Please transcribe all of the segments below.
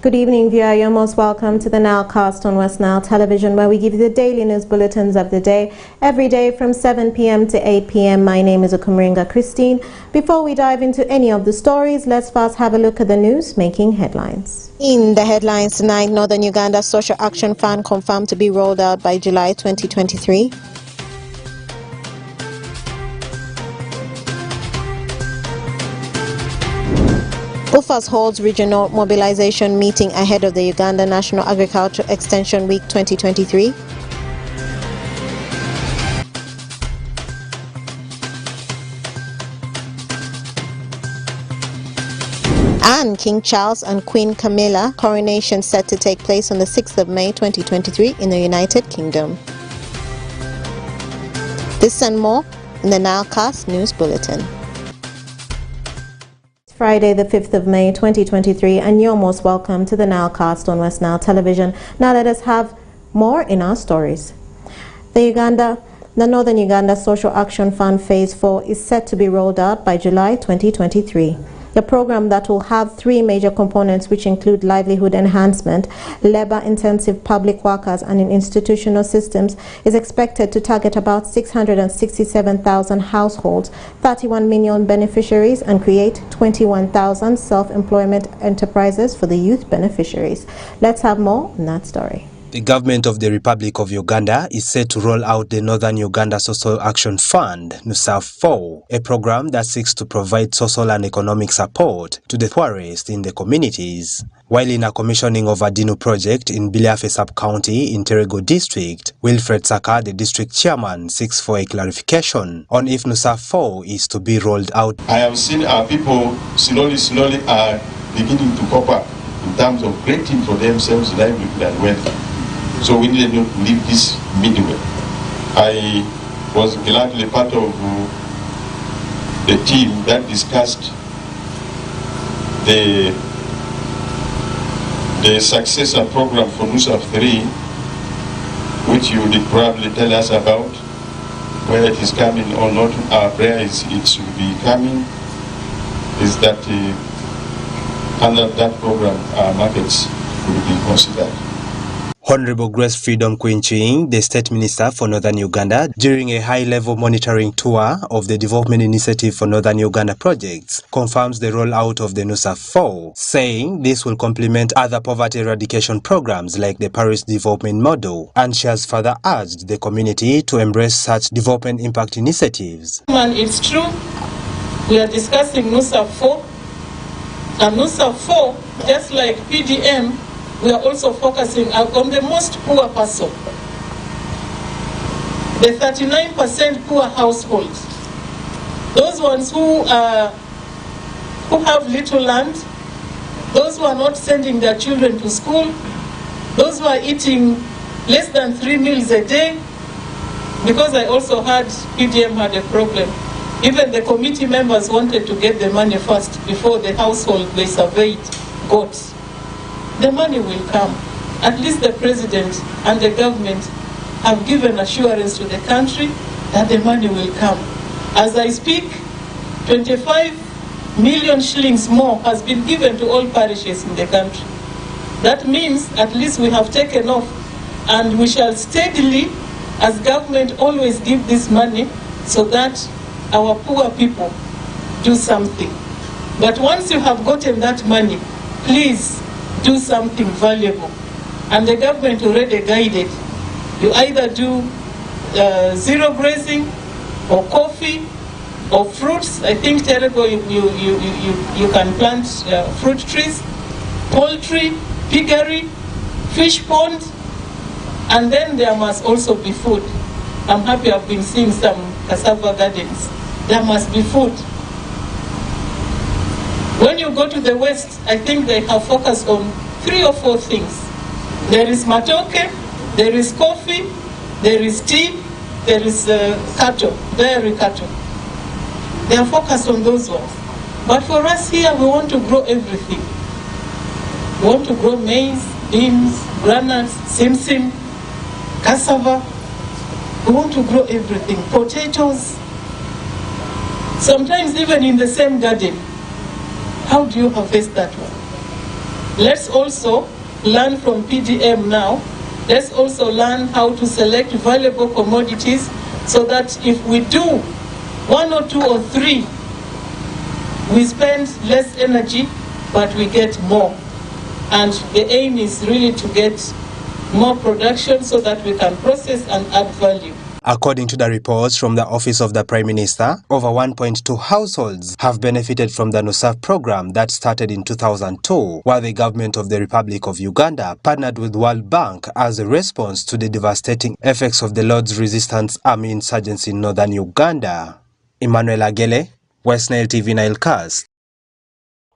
Good evening, viewer. You're most welcome to the Nilecast on Westnile Television, where we give you the daily news bulletins of the day, every day from 7 p.m. to 8 p.m. My name is Okumringa Christine. Before we dive into any of the stories, let's first have a look at the news making headlines. In the headlines tonight, Northern Uganda Social Action Fund confirmed to be rolled out by July 2023. UFAS holds regional mobilization meeting ahead of the Uganda National Agriculture Extension Week 2023. And King Charles and Queen Camilla coronation set to take place on the 6th of May 2023 in the United Kingdom. This and more in the Nilecast News Bulletin. Friday the 5th of May 2023, and you're most welcome to the Nilecast on Westnile Television. Now let us have more in our stories. The Northern Uganda Social Action Fund Phase 4 is set to be rolled out by July 2023. The program that will have three major components, which include livelihood enhancement, labor-intensive public workers, and in institutional systems, is expected to target about 667,000 households, 31 million beneficiaries, and create 21,000 self-employment enterprises for the youth beneficiaries. Let's have more on that story. The government of the Republic of Uganda is set to roll out the Northern Uganda Social Action Fund, NUSAF4, a program that seeks to provide social and economic support to the poorest in the communities. While in a commissioning of a Dinu project in Biliafe sub-county in Terego district, Wilfred Saka, the district chairman, seeks for a clarification on if NUSAF4 is to be rolled out. I have seen our people slowly are beginning to cope up in terms of creating for themselves livelihood and wealth. So we need to leave this midway. I was gladly part of the team that discussed the successor program for NUSAF 3, which you did probably tell us about, whether it is coming or not. Our prayer is it should be coming, is that under that program our markets will be considered. Honorable Grace Freedom Quinching, the State Minister for Northern Uganda, during a high-level monitoring tour of the Development Initiative for Northern Uganda projects, confirms the rollout of the NUSAF4, saying this will complement other poverty eradication programs like the Paris Development Model, and she has further urged the community to embrace such development impact initiatives. And it's true, we are discussing NUSAF4, and NUSAF4, just like PDM, we are also focusing on the most poor person, the 39% poor households, those ones who have little land, those who are not sending their children to school, those who are eating less than 3 meals a day, because I also heard PDM had a problem. Even the committee members wanted to get the money first before the household they surveyed got. The money will come. At least the president and the government have given assurance to the country that the money will come. As I speak, 25 million shillings more has been given to all parishes in the country. That means at least we have taken off, and we shall steadily, as government, always give this money so that our poor people do something. But once you have gotten that money, please do something valuable. And the government already guided. You either do zero grazing, or coffee, or fruits. I think Terego, you can plant fruit trees, poultry, piggery, fish pond, and then there must also be food. I'm happy I've been seeing some cassava gardens. There must be food. When you go to the West, I think they have focused on 3 or 4 things. There is matoke, there is coffee, there is tea, there is cattle, dairy cattle. They are focused on those ones. But for us here, we want to grow everything. We want to grow maize, beans, granules, simsim, cassava. We want to grow everything, potatoes. Sometimes even in the same garden. How do you harvest that one? Let's also learn from PDM now. Let's also learn how to select valuable commodities so that if we do 1 or 2 or 3, we spend less energy, but we get more. And the aim is really to get more production so that we can process and add value. According to the reports from the Office of the Prime Minister, over 1.2 households have benefited from the NUSAF program that started in 2002, while the government of the Republic of Uganda partnered with World Bank as a response to the devastating effects of the Lord's Resistance Army insurgency in northern Uganda. Emmanuel Agele, Westnile TV Nilecast.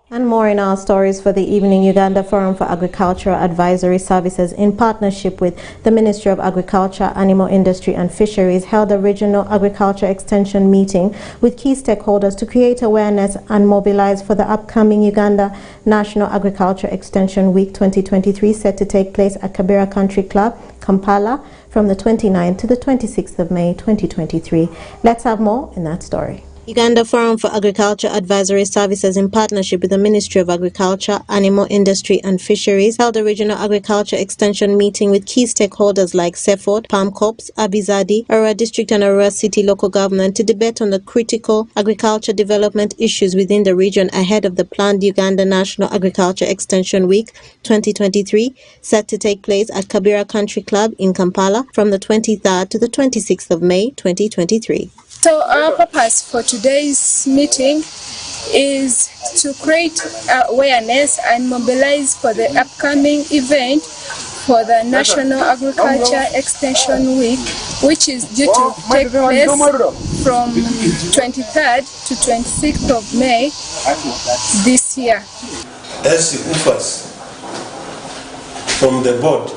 And more in our stories for the evening. Uganda Forum for Agricultural Advisory Services, in partnership with the Ministry of Agriculture, Animal Industry and Fisheries, held a regional agriculture extension meeting with key stakeholders to create awareness and mobilize for the upcoming Uganda National Agriculture Extension Week 2023, set to take place at Kibera Country Club, Kampala, from the 29th to the 26th of May 2023. Let's have more in that story. Uganda Forum for Agriculture Advisory Services, in partnership with the Ministry of Agriculture, Animal Industry and Fisheries, held a regional agriculture extension meeting with key stakeholders like CEFOD, Palm Corps, Abizadi, Arua District and Arua City local government to debate on the critical agriculture development issues within the region ahead of the planned Uganda National Agriculture Extension Week 2023, set to take place at Kibera Country Club in Kampala from the 23rd to the 26th of May 2023. So our purpose for today's meeting is to create awareness and mobilize for the upcoming event for the National Agriculture Extension Week, which is due to take place from 23rd to 26th of May this year. As the UFAs from the board,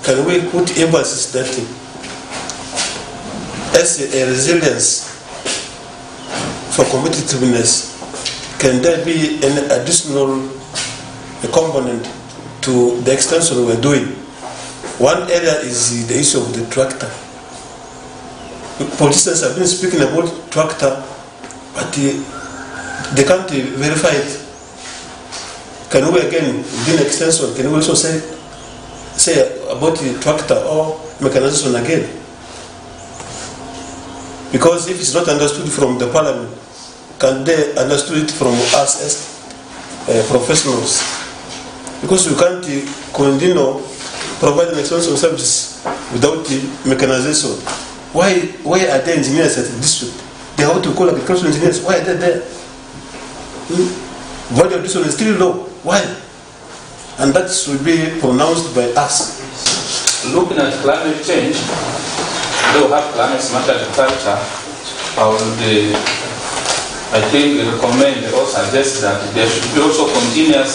can we put emphasis that as a resilience for competitiveness, can there be an additional component to the extension we're doing? One area is the issue of the tractor. Politicians have been speaking about tractor, but they can't verify it. Can we again, within extension, can we also say about the tractor or mechanization again? Because if it's not understood from the parliament, can they understand it from us as professionals? Because we can't continue providing extension services without the mechanization. Why are there engineers at the district? They have to call agricultural engineers. Why are they there? Value of this one is still low. Why? And that should be pronounced by us. Looking at climate change, though have climate smart agriculture, I think recommend or suggest that there should be also continuous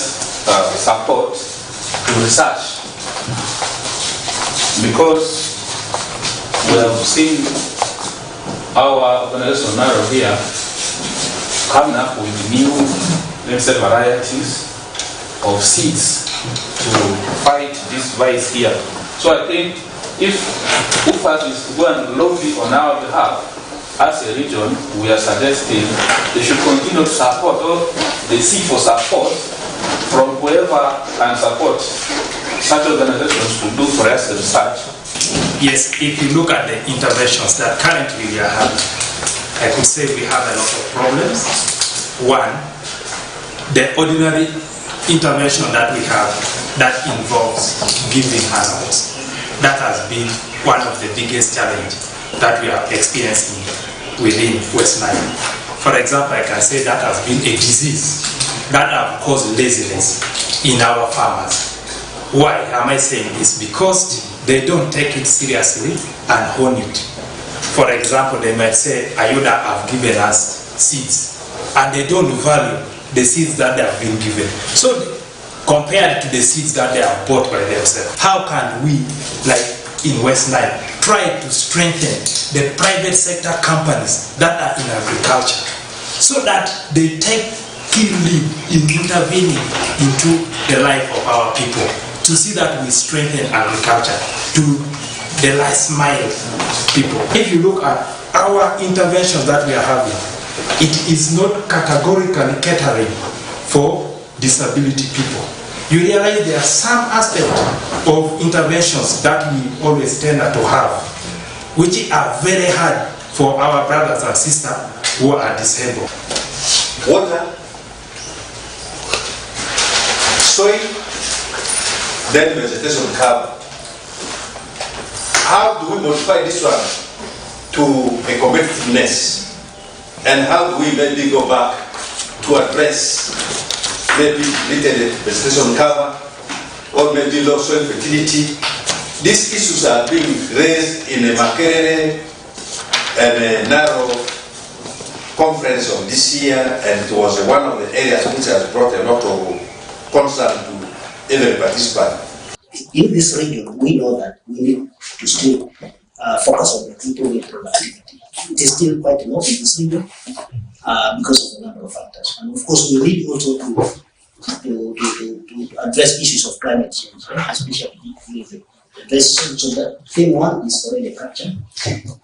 support to research, because we have seen our organization narrow here coming up with new, let's say, varieties of seeds to fight this virus here. So I think if UFAS is to go and lobby on our behalf, as a region, we are suggesting they should continue to support, or they seek for support from whoever can support such organizations to do for us research. Yes, if you look at the interventions that currently we are having, I could say we have a lot of problems. One, the ordinary intervention that we have that involves giving handouts. That has been one of the biggest challenges that we are experiencing within Westnile. For example, I can say that has been a disease that has caused laziness in our farmers. Why am I saying this? Because they don't take it seriously and hone it. For example, they might say, Ayuda have given us seeds, and they don't value the seeds that they have been given. So compared to the seeds that they have bought by themselves, how can we, like in Westnile, try to strengthen the private sector companies that are in agriculture so that they take key lead in intervening into the life of our people, to see that we strengthen agriculture to the last mile people. If you look at our interventions that we are having, it is not categorically catering for disability people. you realize there are some aspects of interventions that we always tend to have, which are very hard for our brothers and sisters who are disabled. Water, soil, then vegetation cover. How do we modify this one to a competitiveness? And how do we maybe go back to address maybe little vegetation cover or maybe low soil fertility? These issues are being raised in a Makerere and a narrow conference of this year, and it was one of the areas which has brought a lot of concern to every participant. In this region, we know that we need to still focus on improving productivity. It is still quite low in this region because of the number of factors. And of course, we need also to address issues of climate change, especially with so that thing one is already captured.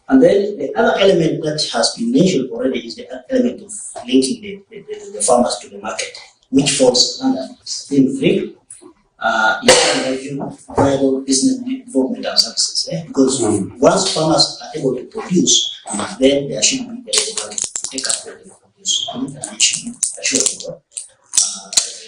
And then the other element that has been mentioned already is the element of linking the farmers to the market, which falls under theme 3. Viable business development and services. Because once farmers are able to produce, then there should be able to take up what they produce, and it should be assured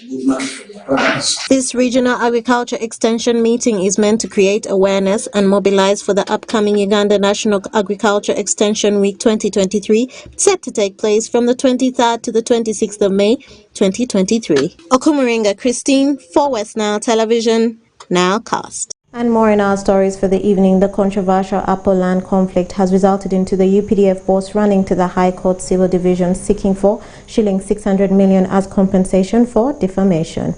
good market for their products. This regional agriculture extension meeting is meant to create awareness and mobilize for the upcoming Uganda National Agriculture Extension Week 2023, set to take place from the 23rd to the 26th of May 2023. Okumuringa Christine for Westnile Television, Nilecast. And more in our stories for the evening. The controversial Apple land conflict has resulted into the UPDF boss running to the High Court Civil Division seeking for shilling 600 million as compensation for defamation.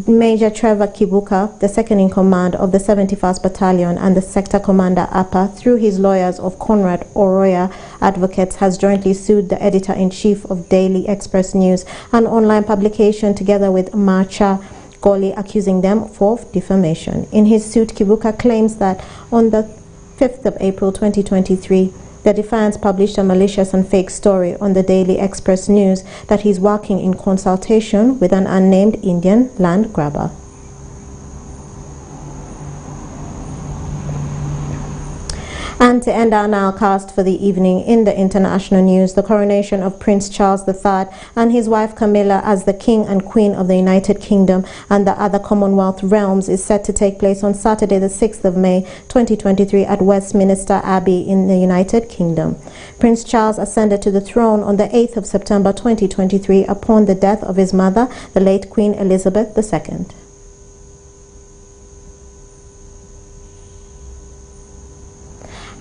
Major Trevor Kibuka, the second in command of the 71st Battalion and the sector commander APA, through his lawyers of Conrad Oroya Advocates, has jointly sued the editor-in-chief of Daily Express News, an online publication, together with Marcha Goli, accusing them of defamation. In his suit, Kibuka claims that on the 5th of April 2023, the Defiance published a malicious and fake story on the Daily Express News that he's working in consultation with an unnamed Indian land grabber. And to end our Nilecast for the evening, in the international news, the coronation of Prince Charles III and his wife Camilla as the King and Queen of the United Kingdom and the other Commonwealth realms is set to take place on Saturday the 6th of May 2023 at Westminster Abbey in the United Kingdom. Prince Charles ascended to the throne on the 8th of September 2023 upon the death of his mother, the late Queen Elizabeth II.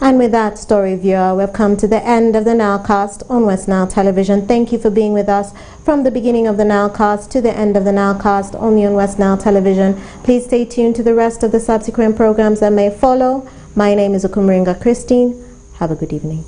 And with that, story viewer, we've come to the end of the Nilecast on Westnile Television. Thank you for being with us from the beginning of the Nilecast to the end of the Nilecast only on Westnile Television. Please stay tuned to the rest of the subsequent programs that may follow. My name is Okumuringa Christine. Have a good evening.